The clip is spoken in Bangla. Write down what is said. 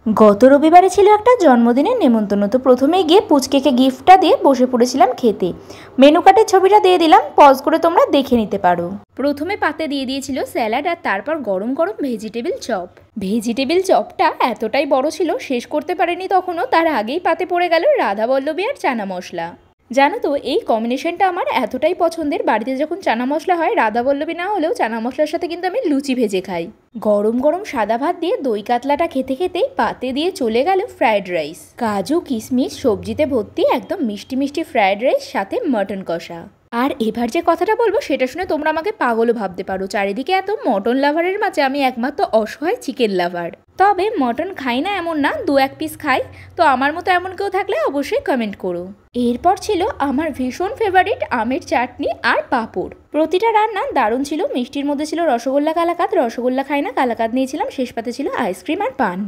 গত রবিবারে ছিল একটা জন্মদিনের নেমন্তন্ন, তো প্রথমেই গিয়ে পুচকেকে গিফটটা দিয়ে বসে পড়েছিলাম খেতে। মেনু কার্ডের ছবিটা দিয়ে দিলাম, পজ করে তোমরা দেখে নিতে পারো। প্রথমে পাতে দিয়ে দিয়েছিল স্যালাড, আর তারপর গরম গরম ভেজিটেবিল চপ। ভেজিটেবিল চপটা এতটাই বড় ছিল, শেষ করতে পারেনি তখনও, তার আগেই পাতে পড়ে গেল রাধাবল্লভী আর চানা মশলা। জানো তো, এই কম্বিনেশনটা আমার এতটাই পছন্দের, বাড়িতে যখন চানা মশলা হয়, রাধাবল্লভী না হলেও চানা মশলার সাথে কিন্তু আমি লুচি ভেজে খাই। গরম গরম সাদা ভাত দিয়ে দই কাতলাটা খেতে খেতেই পাতে দিয়ে চলে গেল ফ্রায়েড রাইস। কাজু কিশমিশ সবজিতে ভর্তি একদম মিষ্টি মিষ্টি ফ্রায়েড রাইস, সাথে মটন কষা। আর এবার যে কথাটা বলবো সেটা শুনে তোমরা আমাকে পাগলও ভাবতে পারো, চারিদিকে এত মটন লাভারের মাঝে আমি একমাত্র অসহায় চিকেন লাভার। তবে মটন খাই না এমন না, 2-1 পিস খাই, তো আমার মতো এমন কেউ থাকলে অবশ্যই কমেন্ট করো। এরপর ছিল আমার ভীষণ ফেভারিট আমের চাটনি আর পাঁপড়। প্রতিটা রান্না দারুণ ছিল। মিষ্টির মধ্যে ছিল রসগোল্লা কালাকাঁদ, রসগোল্লা খাই না, কালাকাঁদ নিয়েছিলাম। শেষ পাতে ছিল আইসক্রিম আর পান।